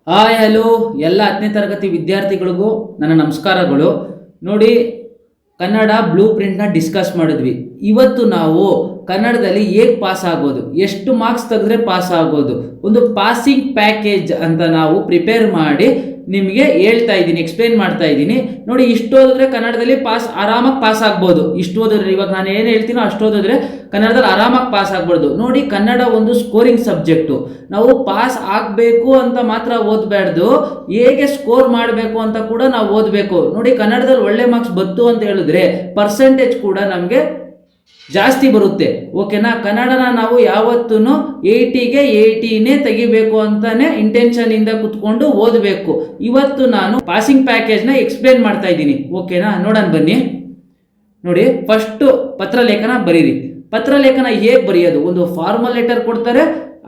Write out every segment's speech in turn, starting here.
Hi hello ಎಲ್ಲ 10ನೇ ತರಗತಿ ವಿದ್ಯಾರ್ಥಿಗಳಿಗೂ ನನ್ನ ನಮಸ್ಕಾರಗಳು. ನೋಡಿ, ಕನ್ನಡ ಬ್ಲೂ ಪ್ರಿಂಟ್ನ ಡಿಸ್ಕಸ್ ಮಾಡಿದ್ವಿ. ಇವತ್ತು ನಾವು ಕನ್ನಡದಲ್ಲಿ ಹೇಗೆ ಪಾಸ್ ಆಗೋದು, ಎಷ್ಟು ಮಾರ್ಕ್ಸ್ ತೆಗೆದ್ರೆ ಪಾಸ್ ಆಗೋದು, ಒಂದು ಪಾಸಿಂಗ್ ಪ್ಯಾಕೇಜ್ ಅಂತ ನಾವು ಪ್ರಿಪೇರ್ ಮಾಡಿ ನಿಮಗೆ ಹೇಳ್ತಾ ಇದ್ದೀನಿ, ಎಕ್ಸ್ಪ್ಲೇನ್ ಮಾಡ್ತಾ ಇದ್ದೀನಿ. ನೋಡಿ, ಇಷ್ಟು ಓದಿದ್ರೆ ಕನ್ನಡದಲ್ಲಿ ಆರಾಮಾಗಿ ಪಾಸ್ ಆಗ್ಬೋದು. ಇಷ್ಟು ಓದಿದ್ರೆ, ಇವಾಗ ನಾನು ಏನು ಹೇಳ್ತೀನೋ ಅಷ್ಟು ಓದಿದ್ರೆ ಕನ್ನಡದಲ್ಲಿ ಆರಾಮಾಗಿ ಪಾಸ್ ಆಗ್ಬಾರ್ದು. ನೋಡಿ, ಕನ್ನಡ ಒಂದು ಸ್ಕೋರಿಂಗ್ ಸಬ್ಜೆಕ್ಟು. ನಾವು ಪಾಸ್ ಆಗಬೇಕು ಅಂತ ಮಾತ್ರ ಓದಬಾರ್ದು, ಹೇಗೆ ಸ್ಕೋರ್ ಮಾಡಬೇಕು ಅಂತ ಕೂಡ ನಾವು ಓದಬೇಕು. ನೋಡಿ, ಕನ್ನಡದಲ್ಲಿ ಒಳ್ಳೆ ಮಾರ್ಕ್ಸ್ ಬಂತು ಅಂತ ಹೇಳಿದ್ರೆ ಪರ್ಸೆಂಟೇಜ್ ಕೂಡ ನಮಗೆ ಜಾಸ್ತಿ ಬರುತ್ತೆ. ಓಕೆನಾ? ಕನ್ನಡನ ನಾವು ಯಾವತ್ತೂ 80ಗೆ 80ನೇ ತೆಗಿಬೇಕು ಅಂತಾನೆ ಇಂಟೆನ್ಷನ್ ಇಂದ ಕುತ್ಕೊಂಡು ಓದಬೇಕು. ಇವತ್ತು ನಾನು ಪಾಸಿಂಗ್ ಪ್ಯಾಕೇಜ್ನ ಎಕ್ಸ್ಪ್ಲೇನ್ ಮಾಡ್ತಾ ಇದ್ದೀನಿ. ಓಕೆನಾ? ನೋಡೋಣ ಬನ್ನಿ. ನೋಡಿ, ಫಸ್ಟ್ ಪತ್ರಲೇಖನ ಬರೀರಿ. ಪತ್ರಲೇಖನ ಹೇಗೆ ಬರೆಯೋದು? ಒಂದು ಫಾರ್ಮಲ್ ಲೆಟರ್ ಕೊಡ್ತಾರೆ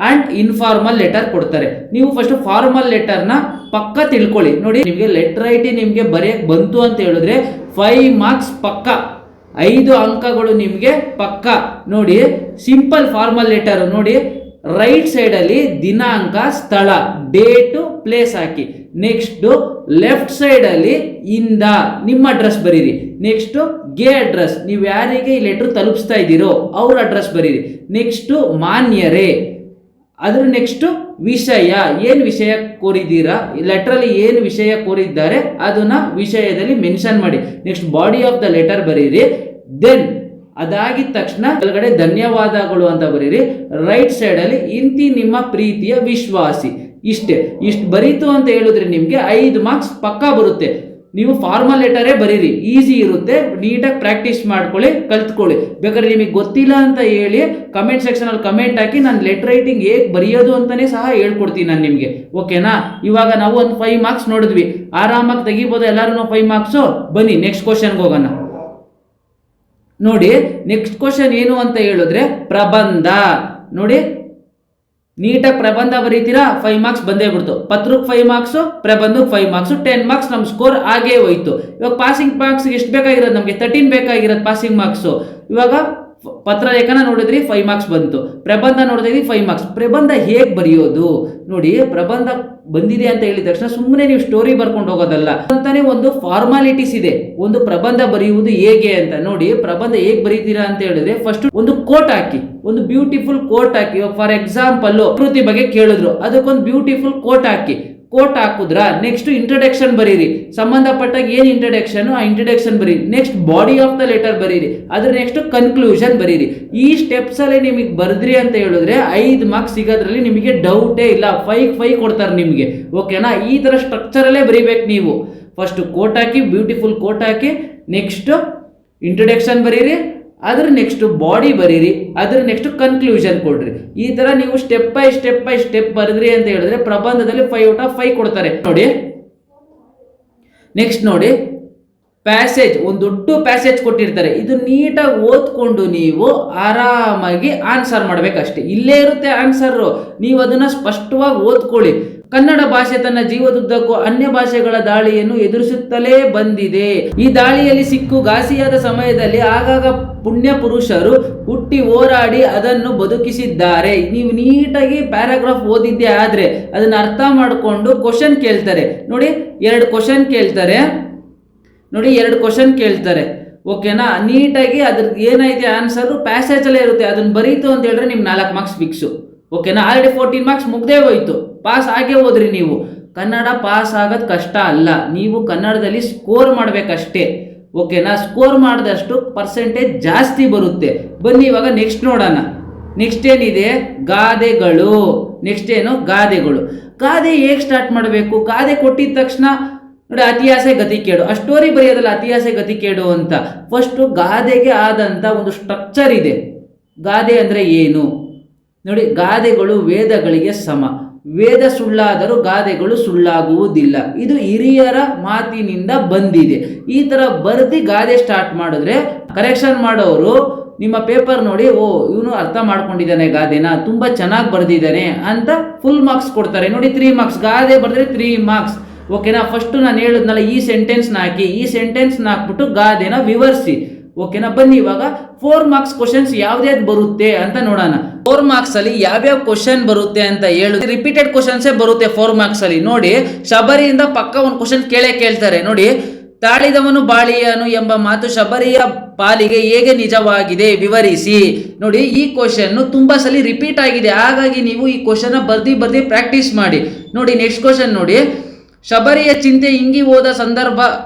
ಅಂಡ್ ಇನ್ಫಾರ್ಮಲ್ ಲೆಟರ್ ಕೊಡ್ತಾರೆ. ನೀವು ಫಸ್ಟ್ ಫಾರ್ಮಲ್ ಲೆಟರ್ನ ಪಕ್ಕ ತಿಳ್ಕೊಳ್ಳಿ. ನೋಡಿ, ನಿಮಗೆ ಲೆಟರ್ ರೈಟಿಂಗ್ ನಿಮಗೆ ಬರೆಯಕ್ಕೆ ಬಂತು ಅಂತ ಹೇಳಿದ್ರೆ 5 ಮಾರ್ಕ್ಸ್ ಪಕ್ಕ, 5 ಅಂಕಗಳು ನಿಮಗೆ ಪಕ್ಕ. ನೋಡಿ, ಸಿಂಪಲ್ ಫಾರ್ಮಲ್ ಲೆಟರ್. ನೋಡಿ, ರೈಟ್ ಸೈಡಲ್ಲಿ ದಿನಾಂಕ, ಸ್ಥಳ, ಡೇಟು, ಪ್ಲೇಸ್ ಹಾಕಿ. ನೆಕ್ಸ್ಟು ಲೆಫ್ಟ್ ಸೈಡಲ್ಲಿ ಇಂದ ನಿಮ್ಮ ಅಡ್ರೆಸ್ ಬರೀರಿ. ನೆಕ್ಸ್ಟು ಗೆ ಅಡ್ರೆಸ್, ನೀವು ಯಾರಿಗೆ ಈ ಲೆಟ್ರ್ ತಲುಪಿಸ್ತಾ ಇದ್ದೀರೋ ಅವ್ರ ಅಡ್ರೆಸ್ ಬರೀರಿ. ನೆಕ್ಸ್ಟು ಮಾನ್ಯರೇ. ಅದ್ರ ನೆಕ್ಸ್ಟು ವಿಷಯ, ಏನು ವಿಷಯ ಕೋರಿದ್ದೀರಾ, ಲೆಟ್ರಲ್ಲಿ ಏನು ವಿಷಯ ಕೋರಿದ್ದಾರೆ ಅದನ್ನ ವಿಷಯದಲ್ಲಿ ಮೆನ್ಷನ್ ಮಾಡಿ. Next body of the letter ಬರೀರಿ. ದೆನ್ ಅದಾಗಿದ ತಕ್ಷಣ ಕೆಳಗಡೆ ಧನ್ಯವಾದಗಳು ಅಂತ ಬರೀರಿ. ರೈಟ್ ಸೈಡಲ್ಲಿ ಇಂತಿ ನಿಮ್ಮ ಪ್ರೀತಿಯ ವಿಶ್ವಾಸಿ. ಇಷ್ಟು ಬರೀತು ಅಂತ ಹೇಳಿದ್ರೆ ನಿಮಗೆ 5 ಮಾರ್ಕ್ಸ್ ಪಕ್ಕಾ ಬರುತ್ತೆ. ನೀವು ಫಾರ್ಮಲ್ ಲೆಟರೇ ಬರೀರಿ, ಈಸಿ ಇರುತ್ತೆ. ನೀಟಾಗಿ ಪ್ರಾಕ್ಟೀಸ್ ಮಾಡ್ಕೊಳ್ಳಿ, ಕಲ್ತ್ಕೊಳ್ಳಿ. ಬೇಕಾದ್ರೆ ನಿಮಗೆ ಗೊತ್ತಿಲ್ಲ ಅಂತ ಹೇಳಿ ಕಮೆಂಟ್ ಸೆಕ್ಷನಲ್ಲಿ ಕಮೆಂಟ್ ಹಾಕಿ, ನಾನು ಲೆಟರ್ ರೈಟಿಂಗ್ ಹೇಗೆ ಬರೆಯೋದು ಅಂತಲೇ ಸಹ ಹೇಳ್ಕೊಡ್ತೀನಿ ನಾನು ನಿಮಗೆ. ಓಕೆನಾ? ಇವಾಗ ನಾವು ಒಂದು 5 ಮಾರ್ಕ್ಸ್ ನೋಡಿದ್ವಿ, ಆರಾಮಾಗಿ ತೆಗಿಬೋದು ಎಲ್ಲರೂ 5 ಮಾರ್ಕ್ಸು. ಬನ್ನಿ ನೆಕ್ಸ್ಟ್ ಕ್ವಶನ್ಗೆ ಹೋಗೋಣ. ನೋಡಿ, ನೆಕ್ಸ್ಟ್ ಕ್ವಶನ್ ಏನು ಅಂತ ಹೇಳಿದ್ರೆ ಪ್ರಬಂಧ. ನೋಡಿ, ನೀಟಾಗಿ ಪ್ರಬಂಧ ಬರೀತೀರಾ, 5 ಮಾರ್ಕ್ಸ್ ಬಂದೇ ಬಿಡ್ತು. ಪತ್ರಕ್ಕೆ 5 ಮಾರ್ಕ್ಸು, ಪ್ರಬಂಧಕ್ಕೆ 5 ಮಾರ್ಕ್ಸು, 10 ಮಾರ್ಕ್ಸ್ ನಮ್ಮ ಸ್ಕೋರ್ ಆಗೇ ಹೋಯ್ತು. ಇವಾಗ ಪಾಸಿಂಗ್ ಮಾರ್ಕ್ಸ್ ಎಷ್ಟು ಬೇಕಾಗಿರೋದು? ನಮಗೆ 13 ಬೇಕಾಗಿರೋದು ಪಾಸಿಂಗ್ ಮಾರ್ಕ್ಸು. ಇವಾಗ ಪತ್ರಲೇಖನ ನೋಡಿದ್ರಿ 5 ಮಾರ್ಕ್ಸ್ ಬಂತು, ಪ್ರಬಂಧ ನೋಡಿದ್ರಿ 5 ಮಾರ್ಕ್ಸ್. ಪ್ರಬಂಧ ಹೇಗೆ ಬರೆಯೋದು? ನೋಡಿ, ಪ್ರಬಂಧ ಬಂದಿದೆ ಅಂತ ಹೇಳಿದ ತಕ್ಷಣ ಸುಮ್ಮನೆ ನೀವು ಸ್ಟೋರಿ ಬರ್ಕೊಂಡು ಹೋಗೋದಲ್ಲ, ಅಂತಾನೆ ಒಂದು ಫಾರ್ಮಾಲಿಟೀಸ್ ಇದೆ. ಒಂದು ಪ್ರಬಂಧ ಬರೆಯುವುದು ಹೇಗೆ ಅಂತ ನೋಡಿ. ಪ್ರಬಂಧ ಹೇಗೆ ಬರೀತೀರಾ ಅಂತ ಹೇಳಿದ್ರೆ ಫಸ್ಟ್ ಒಂದು ಕೋಟ್ ಹಾಕಿ, ಒಂದು ಬ್ಯೂಟಿಫುಲ್ ಕೋಟ್ ಹಾಕಿ. ಫಾರ್ ಎಕ್ಸಾಂಪಲ್ ಪ್ರಕೃತಿ ಬಗ್ಗೆ ಕೇಳಿದ್ರು, ಅದಕ್ಕೊಂದು ಬ್ಯೂಟಿಫುಲ್ ಕೋಟ್ ಹಾಕಿ. ಕೋಟ್ ಹಾಕುದ್ರ ನೆಕ್ಸ್ಟ್ ಇಂಟ್ರಡಕ್ಷನ್ ಬರೀರಿ. ಸಂಬಂಧಪಟ್ಟಾಗ ಏನು ಇಂಟ್ರಡಕ್ಷನ್, ಆ ಇಂಟ್ರಡಕ್ಷನ್ ಬರೀರಿ. Next body of the letter ಬರೀರಿ. ಅದ್ರ ನೆಕ್ಸ್ಟ್ ಕನ್ಕ್ಲೂಷನ್ ಬರೀರಿ. ಈ ಸ್ಟೆಪ್ಸ್ ಅಲ್ಲಿ ನಿಮಗೆ ಬರೆದ್ರಿ ಅಂತ ಹೇಳಿದ್ರೆ 5 ಮಾರ್ಕ್ಸ್ ಸಿಗೋದ್ರಲ್ಲಿ ನಿಮಗೆ ಡೌಟೇ ಇಲ್ಲ. 5 ಕೊಡ್ತಾರೆ ನಿಮಗೆ. ಓಕೆನಾ? ಈ ತರ ಸ್ಟ್ರಕ್ಚರ್ ಅಲ್ಲೇ ಬರೀಬೇಕು ನೀವು. ಫಸ್ಟ್ ಕೋಟ್ ಹಾಕಿ, ಬ್ಯೂಟಿಫುಲ್ ಕೋಟ್ ಹಾಕಿ, ನೆಕ್ಸ್ಟ್ ಇಂಟ್ರಡಕ್ಷನ್ ಬರೀರಿ, ಅದ್ರ ನೆಕ್ಸ್ಟ್ ಬಾಡಿ ಬರೀರಿ, ಅದ್ರ ನೆಕ್ಸ್ಟ್ ಕನ್ಕ್ಲೂಷನ್ ಕೊಡ್ರಿ. ಈ ತರ ನೀವು ಸ್ಟೆಪ್ ಬೈ ಸ್ಟೆಪ್ ಬರೆದ್ರಿ ಅಂತ ಹೇಳಿದ್ರೆ ಪ್ರಬಂಧದಲ್ಲಿ 5/5 ಕೊಡ್ತಾರೆ. ನೋಡಿ, ನೆಕ್ಸ್ಟ್ ನೋಡಿ, ಪ್ಯಾಸೇಜ್, ಒಂದು ದೊಡ್ಡ ಪ್ಯಾಸೇಜ್ ಕೊಟ್ಟಿರ್ತಾರೆ. ಇದು ನೀಟಾಗಿ ಓದ್ಕೊಂಡು ನೀವು ಆರಾಮಾಗಿ ಆನ್ಸರ್ ಮಾಡ್ಬೇಕಷ್ಟೇ. ಇಲ್ಲೇ ಇರುತ್ತೆ ಆನ್ಸರ್, ನೀವು ಅದನ್ನ ಸ್ಪಷ್ಟವಾಗಿ ಓದ್ಕೊಳ್ಳಿ. ಕನ್ನಡ ಭಾಷೆ ತನ್ನ ಜೀವದುದ್ದಕ್ಕೂ ಅನ್ಯ ಭಾಷೆಗಳ ದಾಳಿಯನ್ನು ಎದುರಿಸುತ್ತಲೇ ಬಂದಿದೆ. ಈ ದಾಳಿಯಲ್ಲಿ ಸಿಕ್ಕು ಘಾಸಿಯಾದ ಸಮಯದಲ್ಲಿ ಆಗಾಗ ಪುಣ್ಯ ಪುರುಷರು ಹುಟ್ಟಿ ಹೋರಾಡಿ ಅದನ್ನು ಬದುಕಿಸಿದ್ದಾರೆ. ನೀವು ನೀಟಾಗಿ ಪ್ಯಾರಾಗ್ರಾಫ್ ಓದಿದ್ದೆ ಆದ್ರೆ ಅದನ್ನ ಅರ್ಥ ಮಾಡಿಕೊಂಡು ಕ್ವಶನ್ ಕೇಳ್ತಾರೆ. ನೋಡಿ, 2 ಕ್ವಶನ್ ಕೇಳ್ತಾರೆ. ನೋಡಿ, 2 ಕ್ವಶನ್ ಕೇಳ್ತಾರೆ. ಓಕೆನಾ? ನೀಟಾಗಿ ಅದ್ರ ಏನೈತೆ ಆನ್ಸರ್ ಪ್ಯಾಸೇಜ್ ಅಲ್ಲೇ ಇರುತ್ತೆ, ಅದನ್ನ ಬರೀತು ಅಂತ ಹೇಳಿದ್ರೆ ನಿಮ್ಗೆ 4 ಮಾರ್ಕ್ಸ್ ಫಿಕ್ಸು. ಓಕೆನಾ? ಆಲ್ರೆಡಿ 14 ಮಾರ್ಕ್ಸ್ ಮುಗ್ದೇ ಹೋಯ್ತು, ಪಾಸ್ ಆಗೇ ಹೋದ್ರಿ ನೀವು. ಕನ್ನಡ ಪಾಸ್ ಆಗೋದು ಕಷ್ಟ ಅಲ್ಲ, ನೀವು ಕನ್ನಡದಲ್ಲಿ ಸ್ಕೋರ್ ಮಾಡಬೇಕಷ್ಟೇ. ಓಕೆನಾ? ಸ್ಕೋರ್ ಮಾಡಿದಷ್ಟು ಪರ್ಸೆಂಟೇಜ್ ಜಾಸ್ತಿ ಬರುತ್ತೆ. ಬನ್ನಿ ಇವಾಗ ನೆಕ್ಸ್ಟ್ ನೋಡೋಣ. ನೆಕ್ಸ್ಟ್ ಏನಿದೆ? ಗಾದೆಗಳು. ನೆಕ್ಸ್ಟ್ ಏನು? ಗಾದೆಗಳು. ಗಾದೆ ಹೇಗೆ ಸ್ಟಾರ್ಟ್ ಮಾಡಬೇಕು? ಗಾದೆ ಕೊಟ್ಟಿದ ತಕ್ಷಣ ನೋಡಿ, ಅತಿಯಾಸೆ ಗತಿ ಕೇಡು, ಆ ಸ್ಟೋರಿ ಬರೆಯೋದಲ್ಲ ಅತಿಯಾಸೆ ಗತಿ ಕೇಡು ಅಂತ. ಫಸ್ಟ್ ಗಾದೆಗೆ ಆದಂತ ಒಂದು ಸ್ಟ್ರಕ್ಚರ್ ಇದೆ. ಗಾದೆ ಅಂದ್ರೆ ಏನು? ನೋಡಿ, ಗಾದೆಗಳು ವೇದಗಳಿಗೆ ಸಮ. ವೇದ ಸುಳ್ಳಾದರೂ ಗಾದೆಗಳು ಸುಳ್ಳಾಗುವುದಿಲ್ಲ. ಇದು ಹಿರಿಯರ ಮಾತಿನಿಂದ ಬಂದಿದೆ. ಈ ತರ ಬರೆದು ಗಾದೆ ಸ್ಟಾರ್ಟ್ ಮಾಡಿದ್ರೆ ಕರೆಕ್ಷನ್ ಮಾಡೋರು ನಿಮ್ಮ ಪೇಪರ್ ನೋಡಿ, ಓ ಇವನು ಅರ್ಥ ಮಾಡ್ಕೊಂಡಿದ್ದಾನೆ ಗಾದೆನ, ತುಂಬಾ ಚೆನ್ನಾಗಿ ಬರೆದಿದ್ದಾನೆ ಅಂತ ಫುಲ್ ಮಾರ್ಕ್ಸ್ ಕೊಡ್ತಾರೆ. ನೋಡಿ, 3 ಮಾರ್ಕ್ಸ್ ಗಾದೆ ಬರೆದ್ರೆ 3 ಮಾರ್ಕ್ಸ್. ಓಕೆನಾ? ಫಸ್ಟ್ ನಾನು ಹೇಳಿದ್ನಲ್ಲ, ಈ ಸೆಂಟೆನ್ಸ್ನ ಹಾಕಿ, ಈ ಸೆಂಟೆನ್ಸ್ನ ಹಾಕ್ಬಿಟ್ಟು ಗಾದೆನ ವಿವರಿಸಿ. ಓಕೆನಾ. ಬನ್ನಿ ಇವಾಗ 4 ಮಾರ್ಕ್ಸ್ ಕ್ವಶನ್ಸ್ ಯಾವ್ದು ಬರುತ್ತೆ ಅಂತ ನೋಡೋಣ. 4 ಮಾರ್ಕ್ಸ್ ಅಲ್ಲಿ ಯಾವ್ಯಾವ ಕ್ವಶನ್ ಬರುತ್ತೆ ಅಂತ ಹೇಳಿ, ರಿಪೀಟೆಡ್ ಕ್ವಶನ್ಸೇ ಬರುತ್ತೆ 4 ಮಾರ್ಕ್ಸ್ ಅಲ್ಲಿ. ನೋಡಿ, ಶಬರಿಯಿಂದ ಪಕ್ಕ ಒಂದು ಕ್ವಶನ್ ಕೇಳ್ತಾರೆ. ನೋಡಿ, ತಾಳಿದವನು ಬಾಳಿಯನು ಎಂಬ ಮಾತು ಶಬರಿಯ ಪಾಲಿಗೆ ಹೇಗೆ ನಿಜವಾಗಿದೆ ವಿವರಿಸಿ. ನೋಡಿ, ಈ ಕ್ವಶನ್ ತುಂಬಾ ಸಲ ರಿಪೀಟ್ ಆಗಿದೆ, ಹಾಗಾಗಿ ನೀವು ಈ ಕ್ವಶನ್ ಬರ್ದಿ ಪ್ರಾಕ್ಟೀಸ್ ಮಾಡಿ. ನೋಡಿ, ನೆಕ್ಸ್ಟ್ ಕ್ವಶನ್ ನೋಡಿ, ಶಬರಿಯ ಚಿಂತೆ ಇಂಗಿ ಹೋದ ಸಂದರ್ಭ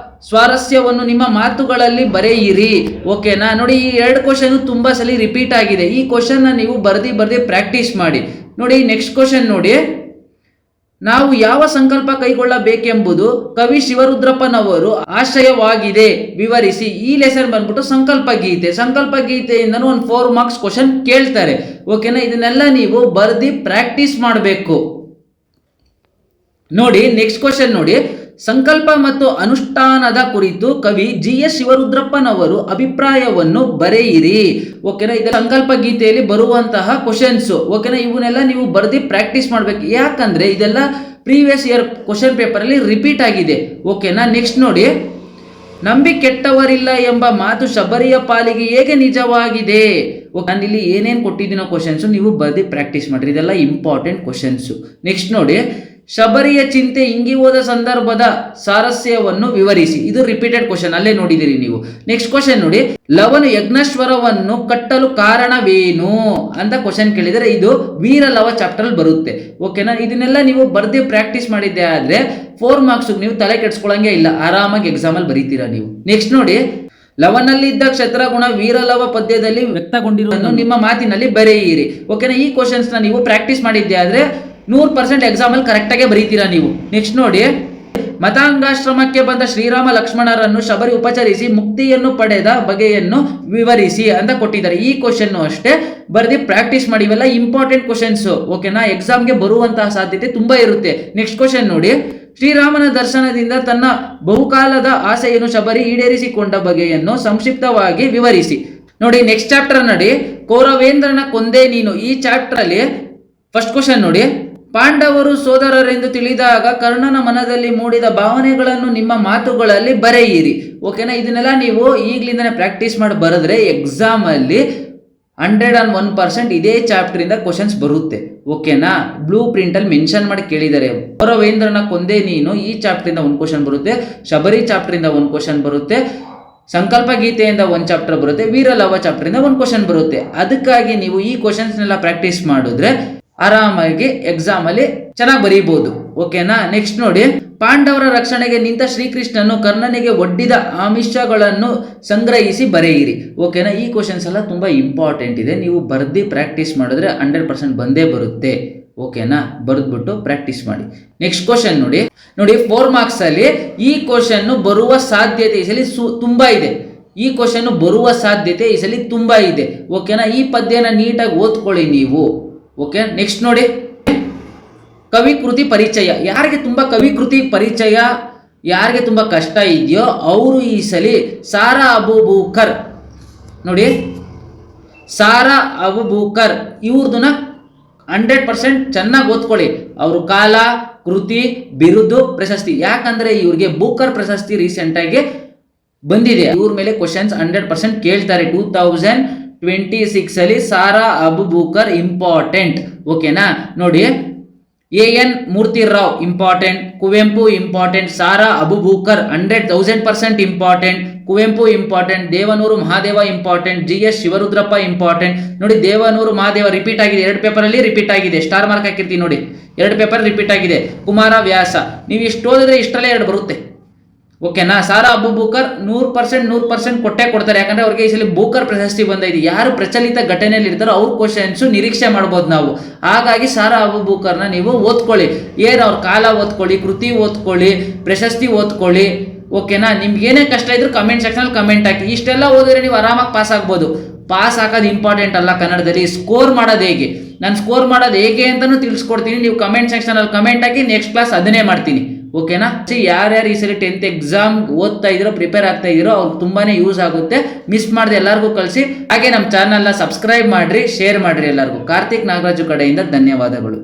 ಸ್ವಾರಸ್ಯವನ್ನು ನಿಮ್ಮ ಮಾತುಗಳಲ್ಲಿ ಬರೆಯಿರಿ. ಓಕೆನಾ. ನೋಡಿ, ಈ 2 ಕ್ವಶನ್ ತುಂಬಾ ಸಲ ರಿಪೀಟ್ ಆಗಿದೆ, ಈ ಕ್ವಶನ್ ನೀವು ಬರ್ದಿ ಪ್ರಾಕ್ಟೀಸ್ ಮಾಡಿ. ನೋಡಿ, ನೆಕ್ಸ್ಟ್ ಕ್ವಶನ್ ನೋಡಿ, ನಾವು ಯಾವ ಸಂಕಲ್ಪ ಕೈಗೊಳ್ಳಬೇಕೆಂಬುದು ಕವಿ ಶಿವರುದ್ರಪ್ಪನವರು ಆಶಯವಾಗಿದೆ ವಿವರಿಸಿ. ಈ ಲೆಸನ್ ಬಂದ್ಬಿಟ್ಟು ಸಂಕಲ್ಪ ಗೀತೆಯಿಂದ ಒಂದು 4 ಮಾರ್ಕ್ಸ್ ಕ್ವಶನ್ ಕೇಳ್ತಾರೆ. ಓಕೆನಾ. ಇದನ್ನೆಲ್ಲ ನೀವು ಬರ್ದಿ ಪ್ರಾಕ್ಟೀಸ್ ಮಾಡಬೇಕು. ನೋಡಿ, ನೆಕ್ಸ್ಟ್ ಕ್ವಶನ್ ನೋಡಿ, ಸಂಕಲ್ಪ ಮತ್ತು ಅನುಷ್ಠಾನದ ಕುರಿತು ಕವಿ GS ಶಿವರುದ್ರಪ್ಪನವರು ಅಭಿಪ್ರಾಯವನ್ನು ಬರೆಯಿರಿ. ಓಕೆನಾ. ಇದು ಸಂಕಲ್ಪ ಗೀತೆಯಲ್ಲಿ ಬರುವಂತಹ ಕ್ವಶನ್ಸ್. ಓಕೆನಾ. ಇವನ್ನೆಲ್ಲ ನೀವು ಬರ್ದಿ ಪ್ರಾಕ್ಟೀಸ್ ಮಾಡಬೇಕು, ಯಾಕಂದ್ರೆ ಇದೆಲ್ಲ ಪ್ರೀವಿಯಸ್ ಇಯರ್ ಕ್ವಶನ್ ಪೇಪರ್ ಅಲ್ಲಿ ರಿಪೀಟ್ ಆಗಿದೆ. ಓಕೆನಾ. ನೆಕ್ಸ್ಟ್ ನೋಡಿ, ನಂಬಿ ಕೆಟ್ಟವರಿಲ್ಲ ಎಂಬ ಮಾತು ಶಬರಿಯ ಪಾಲಿಗೆ ಹೇಗೆ ನಿಜವಾಗಿದೆ. ನಾನು ಇಲ್ಲಿ ಏನೇನು ಕೊಟ್ಟಿದ್ದೀನೋ ಕ್ವಶನ್ಸ್ ನೀವು ಬರ್ದಿ ಪ್ರಾಕ್ಟೀಸ್ ಮಾಡ್ರಿ, ಇದೆಲ್ಲ ಇಂಪಾರ್ಟೆಂಟ್ ಕ್ವಶನ್ಸ್. ನೆಕ್ಸ್ಟ್ ನೋಡಿ, ಶಬರಿಯ ಚಿಂತೆ ಇಂಗಿ ಹೋದ ಸಂದರ್ಭದ ಸಾರಸ್ಯವನ್ನು ವಿವರಿಸಿ. ಇದು ರಿಪೀಟೆಡ್ ಕ್ವಶನ್, ಅಲ್ಲೇ ನೋಡಿದಿರಿ ನೀವು. ನೆಕ್ಸ್ಟ್ ಕ್ವಶನ್ ನೋಡಿ, ಲವನು ಯಜ್ಞಶ್ವರವನ್ನು ಕಟ್ಟಲು ಕಾರಣವೇನು ಅಂತ ಕ್ವಶನ್ ಕೇಳಿದರೆ ಇದು ವೀರಲವ ಚಾಪ್ಟರ್ ಬರುತ್ತೆ. ಓಕೆನಾ. ಇದನ್ನೆಲ್ಲ ನೀವು ಬರ್ದಿ ಪ್ರಾಕ್ಟೀಸ್ ಮಾಡಿದ್ದೆ ಆದ್ರೆ 4 ಮಾರ್ಕ್ಸ್ ನೀವು ತಲೆ ಕೆಡ್ಸ್ಕೊಳಂಗೆ ಇಲ್ಲ, ಆರಾಮಾಗಿ ಎಕ್ಸಾಮ್ ಅಲ್ಲಿ ಬರೀತೀರಾ ನೀವು. ನೆಕ್ಸ್ಟ್ ನೋಡಿ, ಲವನಲ್ಲಿದ್ದ ಕ್ಷತ್ರಗುಣ ವೀರಲವ ಪದ್ಯದಲ್ಲಿ ವ್ಯಕ್ತಗೊಂಡಿರುವುದನ್ನು ನಿಮ್ಮ ಮಾತಿನಲ್ಲಿ ಬರೆಯಿರಿ. ಓಕೆನಾ. ಈ ಕ್ವಶನ್ಸ್ ನೀವು ಪ್ರಾಕ್ಟೀಸ್ ಮಾಡಿದ್ದೆ ಆದ್ರೆ 100% ಎಕ್ಸಾಮ್ ಅಲ್ಲಿ ಕರೆಕ್ಟ್ ಆಗಿ ಬರೀತೀರಾ ನೀವು. ನೆಕ್ಸ್ಟ್ ನೋಡಿ, ಮತಾಂಗಾಶ್ರಮಕ್ಕೆ ಬಂದ ಶ್ರೀರಾಮ ಲಕ್ಷ್ಮಣರನ್ನು ಶಬರಿ ಉಪಚರಿಸಿ ಮುಕ್ತಿಯನ್ನು ಪಡೆದ ಬಗೆಯನ್ನು ವಿವರಿಸಿ ಅಂತ ಕೊಟ್ಟಿದ್ದಾರೆ. ಈ ಕ್ವಶನ್ ಅಷ್ಟೇ ಬರ್ದಿ ಪ್ರಾಕ್ಟೀಸ್ ಮಾಡಿ, ಇವೆಲ್ಲ ಇಂಪಾರ್ಟೆಂಟ್ ಕ್ವಶನ್ಸ್. ಓಕೆನಾ. ಎಕ್ಸಾಮ್ಗೆ ಬರುವಂತಹ ಸಾಧ್ಯತೆ ತುಂಬಾ ಇರುತ್ತೆ. ನೆಕ್ಸ್ಟ್ ಕ್ವಶನ್ ನೋಡಿ, ಶ್ರೀರಾಮನ ದರ್ಶನದಿಂದ ತನ್ನ ಬಹುಕಾಲದ ಆಸೆಯನ್ನು ಶಬರಿ ಈಡೇರಿಸಿಕೊಂಡ ಬಗೆಯನ್ನು ಸಂಕ್ಷಿಪ್ತವಾಗಿ ವಿವರಿಸಿ. ನೋಡಿ, ನೆಕ್ಸ್ಟ್ ಚಾಪ್ಟರ್ ನೋಡಿ, ಕೌರವೇಂದ್ರನ ಕೊಂದೆ ನೀನು. ಈ ಚಾಪ್ಟರ್ ಅಲ್ಲಿ ಫಸ್ಟ್ ಕ್ವಶನ್ ನೋಡಿ, ಪಾಂಡವರು ಸೋದರರೆಂದು ತಿಳಿದಾಗ ಕರ್ಣನ ಮನದಲ್ಲಿ ಮೂಡಿದ ಭಾವನೆಗಳನ್ನು ನಿಮ್ಮ ಮಾತುಗಳಲ್ಲಿ ಬರೆಯಿರಿ. ಓಕೆನಾ. ಇದನ್ನೆಲ್ಲ ನೀವು ಈಗಲಿಂದನೇ ಪ್ರಾಕ್ಟೀಸ್ ಮಾಡಿ ಬರೆದ್ರೆ ಎಕ್ಸಾಮ್ ಅಲ್ಲಿ 101% ಇದೇ ಚಾಪ್ಟರ್ ಇಂದ ಕ್ವಶನ್ಸ್ ಬರುತ್ತೆ. ಓಕೆನಾ. ಬ್ಲೂ ಪ್ರಿಂಟ್ ಅಲ್ಲಿ ಮೆನ್ಷನ್ ಮಾಡಿ ಕೇಳಿದ್ದಾರೆ. ಕೌರವೇಂದ್ರನ ಕೊಂದೆ ನೀನು ಈ ಚಾಪ್ಟರ್ ಇಂದ 1 ಕ್ವಶನ್ ಬರುತ್ತೆ, ಶಬರಿ ಚಾಪ್ಟರ್ ಇಂದ 1 ಕ್ವಶನ್ ಬರುತ್ತೆ, ಸಂಕಲ್ಪ ಗೀತೆಯಿಂದ 1 ಚಾಪ್ಟರ್ ಬರುತ್ತೆ, ವೀರಲವ ಚಾಪ್ಟರ್ ಇಂದ 1 ಕ್ವಶನ್ ಬರುತ್ತೆ. ಅದಕ್ಕಾಗಿ ನೀವು ಈ ಕ್ವಶನ್ಸ್ನೆಲ್ಲ ಪ್ರಾಕ್ಟೀಸ್ ಮಾಡಿದ್ರೆ ಆರಾಮಾಗಿ ಎಕ್ಸಾಮ್ ಅಲ್ಲಿ ಚೆನ್ನಾಗಿ ಬರೀಬಹುದು. ಓಕೆನಾ. ನೆಕ್ಸ್ಟ್ ನೋಡಿ, ಪಾಂಡವರ ರಕ್ಷಣೆಗೆ ನಿಂತ ಶ್ರೀಕೃಷ್ಣನು ಕರ್ಣನಿಗೆ ಒಡ್ಡಿದ ಆಮಿಷಗಳನ್ನು ಸಂಗ್ರಹಿಸಿ ಬರೆಯಿರಿ. ಓಕೆನಾ. ಈ ಕ್ವಶನ್ಸ್ ಎಲ್ಲ ತುಂಬಾ ಇಂಪಾರ್ಟೆಂಟ್ ಇದೆ, ನೀವು ಬರ್ದಿ ಪ್ರಾಕ್ಟೀಸ್ ಮಾಡಿದ್ರೆ 100% ಬಂದೇ ಬರುತ್ತೆ. ಓಕೆನಾ. ಬರೆದ್ಬಿಟ್ಟು ಪ್ರಾಕ್ಟೀಸ್ ಮಾಡಿ. ನೆಕ್ಸ್ಟ್ ಕ್ವಶನ್ ನೋಡಿ, 4 ಮಾರ್ಕ್ಸ್ ಅಲ್ಲಿ ಈ ಕ್ವಶನ್ ಬರುವ ಸಾಧ್ಯತೆ ಈ ಸಲ ತುಂಬಾ ಇದೆ. ಈ ಕ್ವಶನ್ ಬರುವ ಸಾಧ್ಯತೆ ಈ ಸಲ ತುಂಬಾ ಇದೆ. ಓಕೆನಾ. ಈ ಪದ್ಯನ ನೀಟಾಗಿ ಓದ್ಕೊಳ್ಳಿ ನೀವು. ಓಕೆ. ನೆಕ್ಸ್ಟ್ ನೋಡಿ, ಕವಿ ಕೃತಿ ಪರಿಚಯ. ಯಾರಿಗೆ ತುಂಬಾ ಕವಿ ಕೃತಿ ಪರಿಚಯ ಯಾರಿಗೆ ತುಂಬಾ ಕಷ್ಟ ಇದೆಯೋ ಅವರು ಈ ಸಲ ಸಾರಾ ಅಬೂಬಕರ್ ನೋಡಿ, ಸಾರಾ ಅಬೂಬಕರ್ ಇವ್ರದನ್ನ 100% ಚೆನ್ನಾಗಿ ಓದ್ಕೊಳ್ಳಿ. ಅವರು ಕಾಲ, ಕೃತಿ, ಬಿರುದು, ಪ್ರಶಸ್ತಿ. ಯಾಕಂದ್ರೆ ಇವ್ರಿಗೆ ಬೂಕರ್ ಪ್ರಶಸ್ತಿ ರೀಸೆಂಟ್ ಆಗಿ ಬಂದಿದೆ. ಇವ್ರ ಮೇಲೆ ಕ್ವಶನ್ಸ್ 100% ಕೇಳ್ತಾರೆ 2026 ಅಲ್ಲಿ. ಸಾರಾ ಅಬೂಬಕರ್ ಇಂಪಾರ್ಟೆಂಟ್. ಓಕೆನಾ. ನೋಡಿ, AN Murthy Rao important, Kuvempu important, Sara Abubakar 100,000% important, Kuvempu important, Devanur Mahadeva important, GS Shivarudrappa important. ನೋಡಿ, ದೇವನೂರು ಮಹಾದೇವ ರಿಪೀಟ್ ಆಗಿದೆ, 2 ಪೇಪರ್ ಅಲ್ಲಿ ರಿಪೀಟ್ ಆಗಿದೆ, ಸ್ಟಾರ್ ಮಾರ್ಕ್ ಹಾಕಿರ್ತೀವಿ ನೋಡಿ, 2 ಪೇಪರ್ ರಿಪೀಟ್ ಆಗಿದೆ. ಕುಮಾರ ವ್ಯಾಸ ನೀವು ಇಷ್ಟು ಓದಿದ್ರೆ ಇಷ್ಟರಲ್ಲೇ 2 ಬರುತ್ತೆ. ಓಕೆನಾ. ಸಾರಾ ಅಬೂಬಕರ್ 100% ಕೊಟ್ಟೆ ಕೊಡ್ತಾರೆ, ಯಾಕಂದ್ರೆ ಅವ್ರಿಗೆ ಈ ಸಲ ಬೂಕರ್ ಪ್ರಶಸ್ತಿ ಬಂದಿದೆ. ಯಾರು ಪ್ರಚಲಿತ ಘಟನೆಯಲ್ಲಿ ಇರ್ತಾರೋ ಅವ್ರ ಕ್ವಶನ್ಸ್ ನಿರೀಕ್ಷೆ ಮಾಡ್ಬೋದು ನಾವು. ಹಾಗಾಗಿ ಸಾರಾ ಅಬೂಬಕರ್ನ ನೀವು ಓದ್ಕೊಳ್ಳಿ. ಅವ್ರ ಕಾಲ ಓದ್ಕೊಳ್ಳಿ, ಕೃತಿ ಓದ್ಕೊಳ್ಳಿ, ಪ್ರಶಸ್ತಿ ಓದ್ಕೊಳ್ಳಿ. ಓಕೆನಾ. ನಿಮ್ಗೆ ಏನೇ ಕಷ್ಟ ಇದ್ರು ಕಮೆಂಟ್ ಸೆಕ್ಷನ್ ಅಲ್ಲಿ ಕಮೆಂಟ್ ಹಾಕಿ. ಇಷ್ಟೆಲ್ಲ ಓದಿದ್ರೆ ನೀವು ಆರಾಮಾಗಿ ಪಾಸ್ ಆಗ್ಬೋದು. ಪಾಸ್ ಹಾಕೋದು ಇಂಪಾರ್ಟೆಂಟ್ ಅಲ್ಲ, ಕನ್ನಡದಲ್ಲಿ ಸ್ಕೋರ್ ಮಾಡೋದು ಹೇಗೆ, ನಾನು ಸ್ಕೋರ್ ಮಾಡೋದು ಹೇಗೆ ಅಂತಾನು ತಿಳಿಸ್ಕೊಡ್ತೀನಿ. ನೀವು ಕಮೆಂಟ್ ಸೆಕ್ಷನ್ ಅಲ್ಲಿ ಕಮೆಂಟ್ ಹಾಕಿ, ನೆಕ್ಸ್ಟ್ ಕ್ಲಾಸ್ ಅದನ್ನೇ ಮಾಡ್ತೀನಿ. ಓಕೆನಾ. ಯಾರ್ಯಾರು ಈ ಸಲ 10th ಎಕ್ಸಾಮ್ ಓದ್ತಾ ಇದ್ದೀರೋ, ಪ್ರಿಪೇರ್ ಆಗ್ತಾ ಇದ್ದೀರೋ ಅವ್ರಿಗೆ ತುಂಬಾನೇ ಯೂಸ್ ಆಗುತ್ತೆ. ಮಿಸ್ ಮಾಡದೆ ಎಲ್ಲರಿಗೂ ಕಳಿಸಿ. ಹಾಗೆ ನಮ್ಮ ಚಾನಲ್ನ ಸಬ್ಸ್ಕ್ರೈಬ್ ಮಾಡ್ರಿ, ಶೇರ್ ಮಾಡ್ರಿ ಎಲ್ಲರಿಗೂ. ಕಾರ್ತಿಕ್ ನಾಗರಾಜು ಕಡೆಯಿಂದ ಧನ್ಯವಾದಗಳು.